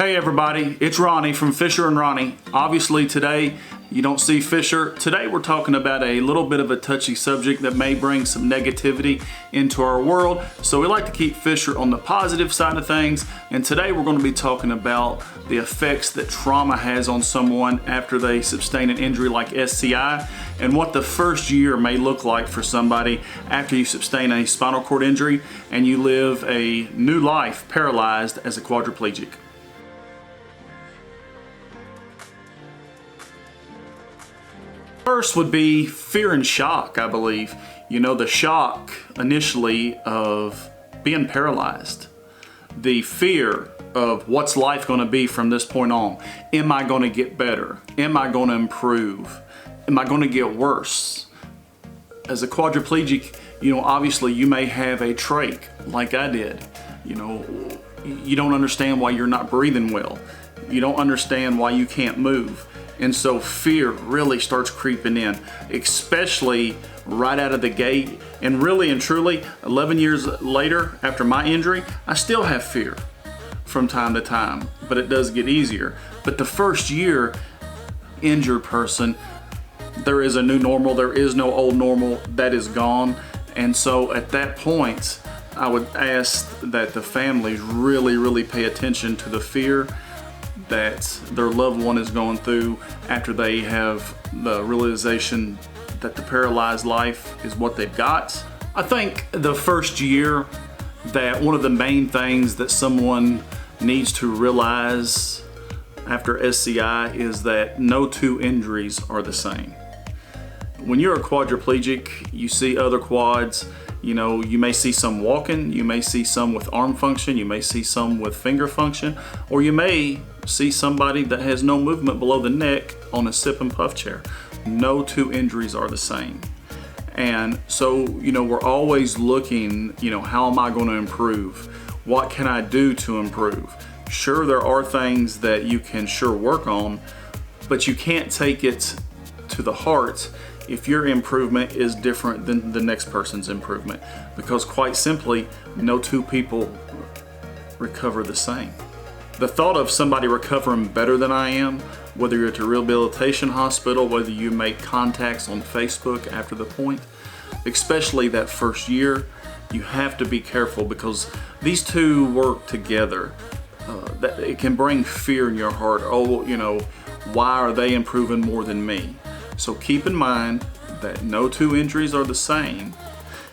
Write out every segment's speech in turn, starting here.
Hey everybody, it's Ronnie from Fisher and Ronnie. Obviously today you don't see Fisher. Today we're talking about a little bit of a touchy subject that may bring some negativity into our world. So we like to keep Fisher on the positive side of things. And today we're going to be talking about the effects that trauma has on someone after they sustain an injury like SCI, and what the first year may look like for somebody after you sustain a spinal cord injury and you live a new life paralyzed as a quadriplegic. First would be fear and shock, I believe. You know, the shock initially of being paralyzed. The fear of what's life going to be from this point on. Am I going to get better? Am I going to improve? Am I going to get worse? As a quadriplegic, you know, obviously you may have a trach like I did. You know, you don't understand why you're not breathing well. You don't understand why you can't move. And so fear really starts creeping in, especially right out of the gate. And really and truly, 11 years later, after my injury, I still have fear from time to time, but it does get easier. But the first year, injured person, there is a new normal. There is no old normal. That is gone. And so at that point, I would ask that the families really pay attention to the fear that their loved one is going through after they have the realization that the paralyzed life is what they've got. I think the first year that one of the main things that someone needs to realize after SCI is that no two injuries are the same. When you're a quadriplegic, you see other quads. You know, you may see some walking, you may see some with arm function, you may see some with finger function, or you may see somebody that has no movement below the neck on a sip and puff chair. No two injuries are the same. And so, you know, we're always looking, you know, how am I going to improve? What can I do to improve? Sure, there are things that you can sure work on, but you can't take it to the heart if your improvement is different than the next person's improvement, because quite simply, no two people recover the same. The thought of somebody recovering better than I am, whether you're at a rehabilitation hospital, whether you make contacts on Facebook after the point, especially that first year, you have to be careful because these two work together. That it can bring fear in your heart. Oh, you know, why are they improving more than me? So keep in mind that no two injuries are the same,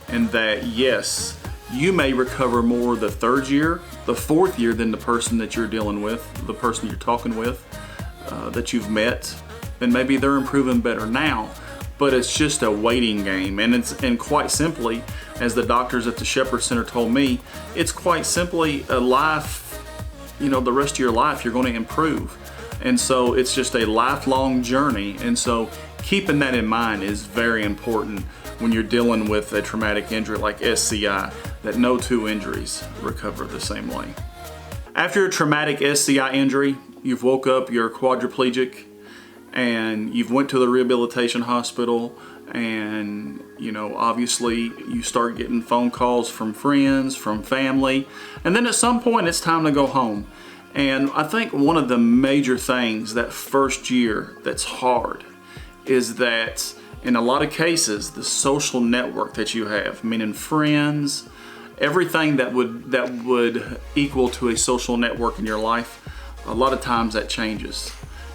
and that yes, you may recover more the third year, the fourth year than the person that you're dealing with, the person you're talking with, that you've met, and maybe they're improving better now, but it's just a waiting game. And quite simply, as the doctors at the Shepherd Center told me, it's quite simply a life, you know, the rest of your life you're going to improve. And so it's just a lifelong journey. And so keeping that in mind is very important when you're dealing with a traumatic injury like SCI, that no two injuries recover the same way. After a traumatic SCI injury, you've woke up, you're quadriplegic, and you've went to the rehabilitation hospital, and you know, obviously you start getting phone calls from friends, from family, and then at some point it's time to go home. And I think one of the major things that first year that's hard is that in a lot of cases, the social network that you have, meaning friends, everything that would equal to a social network in your life, a lot of times that changes.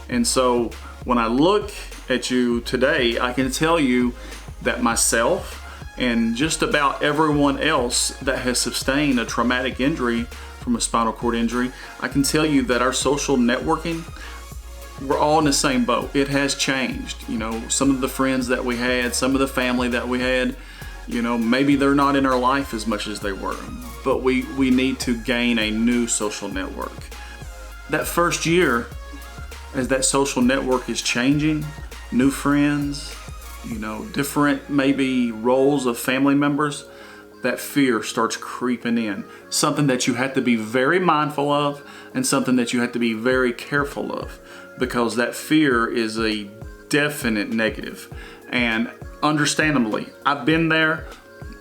And so when I look at you today, I can tell you that myself and just about everyone else that has sustained a traumatic injury from a spinal cord injury, I can tell you that our social networking, we're all in the same boat. It has changed. You know, some of the friends that we had, some of the family that we had, you know, maybe they're not in our life as much as they were, but we need to gain a new social network. That first year, as that social network is changing, new friends, you know, different maybe roles of family members, that fear starts creeping in. Something that you have to be very mindful of and something that you have to be very careful of, because that fear is a definite negative. And understandably, I've been there,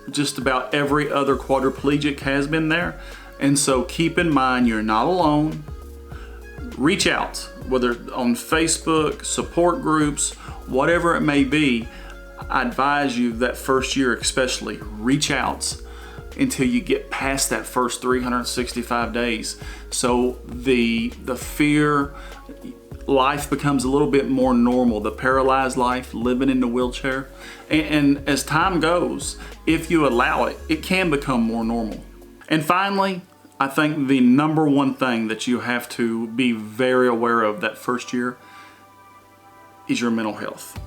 just about every other quadriplegic has been there. And so keep in mind, you're not alone. reach out, whether on Facebook, support groups, whatever it may be. I advise you that first year especially, reach out until you get past that first 365 days. So the fear, life becomes a little bit more normal, the paralyzed life, living in the wheelchair. And as time goes, if you allow it, it can become more normal. And finally, I think the number one thing that you have to be very aware of that first year is your mental health.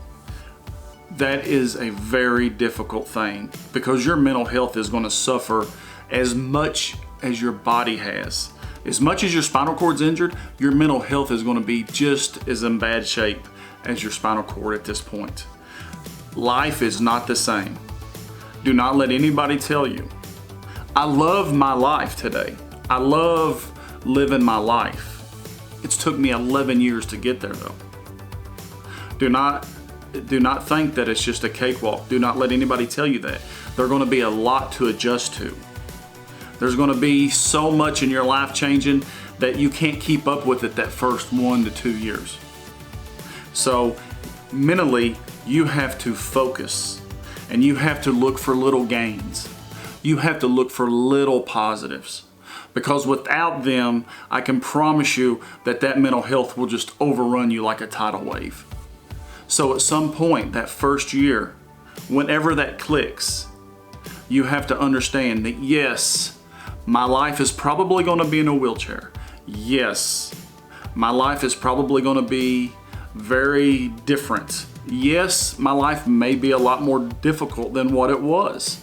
That is a very difficult thing because your mental health is going to suffer as much as your body has. As much as your spinal cord's injured, your mental health is going to be just as in bad shape as your spinal cord at this point. Life is not the same. Do not let anybody tell you. I love my life today. I love living my life. It's took me 11 years to get there though. Do not think that it's just a cakewalk. Do not let anybody tell you that. There's going to be a lot to adjust to. There's going to be so much in your life changing that you can't keep up with it that first 1 to 2 years. So mentally, you have to focus and you have to look for little gains. You have to look for little positives. Because without them, I can promise you that mental health will just overrun you like a tidal wave. So at some point, that first year, whenever that clicks, you have to understand that yes, my life is probably going to be in a wheelchair. Yes, my life is probably going to be very different. Yes, my life may be a lot more difficult than what it was.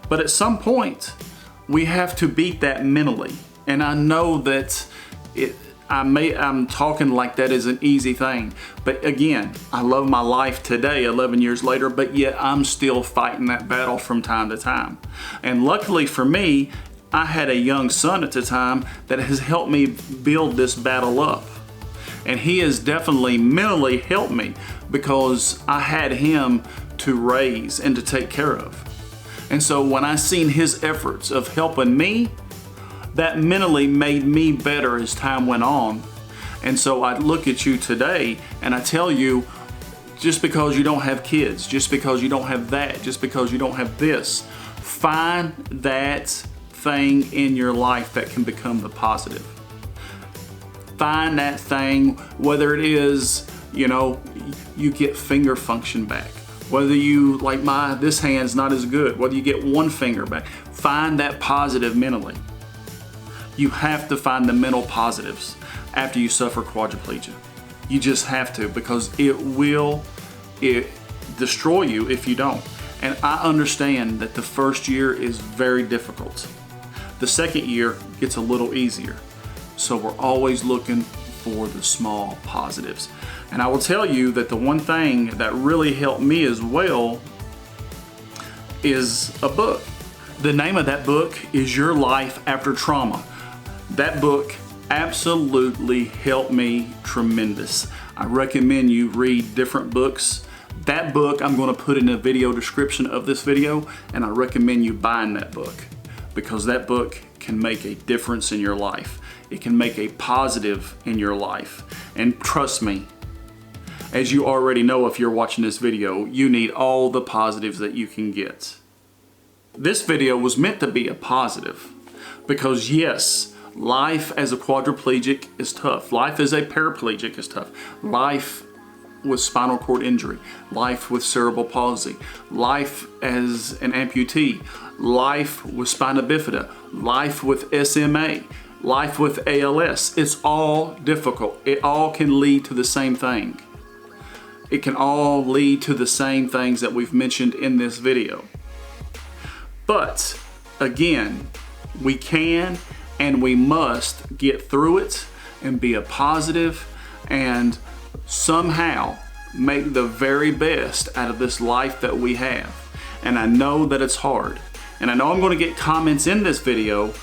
But at some point, we have to beat that mentally. And I know that I'm talking like that is an easy thing. But again, I love my life today, 11 years later, but yet I'm still fighting that battle from time to time. And luckily for me, I had a young son at the time that has helped me build this battle up. And he has definitely mentally helped me because I had him to raise and to take care of. And so when I seen his efforts of helping me, that mentally made me better as time went on. And so I look at you today and I tell you, just because you don't have kids, just because you don't have that, just because you don't have this, find that thing in your life that can become the positive. Find that thing, whether it is, you get finger function back. Whether you, like this hand's not as good, whether you get one finger back, find that positive mentally. You have to find the mental positives after you suffer quadriplegia. You just have to, because it will destroy you if you don't. And I understand that the first year is very difficult. The second year gets a little easier. So we're always looking for the small positives. And I will tell you that the one thing that really helped me as well is a book. The name of that book is Your Life After Trauma. That book absolutely helped me tremendous. I recommend you read different books. That book I'm going to put in the video description of this video, and I recommend you buying that book because that book can make a difference in your life. It can make a positive in your life. And trust me, as you already know if you're watching this video, you need all the positives that you can get. This video was meant to be a positive because yes, life as a quadriplegic is tough. Life as a paraplegic is tough. Life with spinal cord injury, life with cerebral palsy, life as an amputee, life with spina bifida, life with SMA, life with ALS. It's all difficult. It all can lead to the same thing. It can all lead to the same things that we've mentioned in this video. But again, we can and we must get through it and be a positive and somehow make the very best out of this life that we have. And I know that it's hard. And I know I'm going to get comments in this video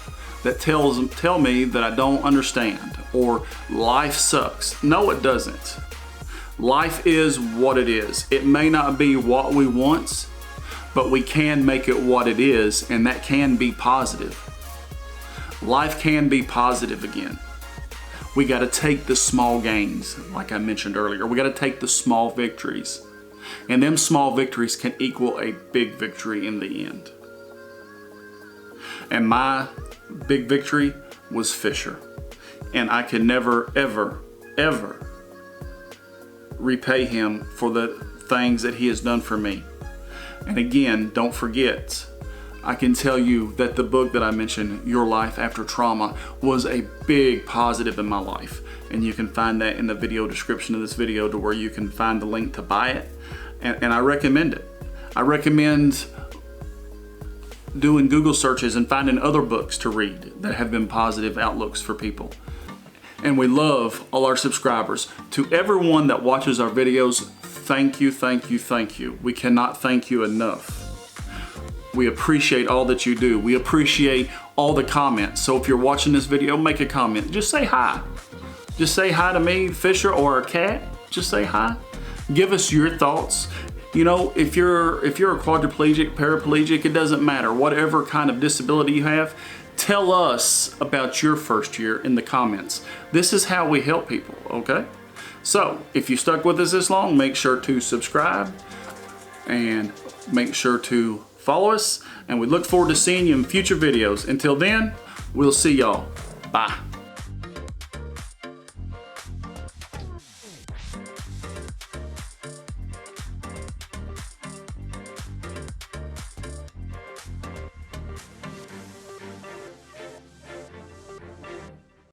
that tell me that I don't understand or life sucks. No, it doesn't. Life is what it is. It may not be what we want, but we can make it what it is, and that can be positive. Life can be positive again. We got to take the small gains, like I mentioned earlier. We got to take the small victories. And them small victories can equal a big victory in the end. And my big victory was Fisher. And I can never, ever, ever repay him for the things that he has done for me. And again, don't forget, I can tell you that the book that I mentioned, Your Life After Trauma, was a big positive in my life. And you can find that in the video description of this video, to where you can find the link to buy it. And I recommend it. I recommend doing Google searches and finding other books to read that have been positive outlooks for people. And we love all our subscribers. To everyone that watches our videos, thank you, thank you, thank you. We cannot thank you enough. We appreciate all that you do. We appreciate all the comments. So if you're watching this video, make a comment. Just say hi. Just say hi to me, Fisher, or a cat. Just say hi. Give us your thoughts. You know, if you're a quadriplegic, paraplegic, it doesn't matter. Whatever kind of disability you have, tell us about your first year in the comments. This is how we help people, okay? So, if you stuck with us this long, make sure to subscribe and make sure to follow us. And we look forward to seeing you in future videos. Until then, we'll see y'all. Bye.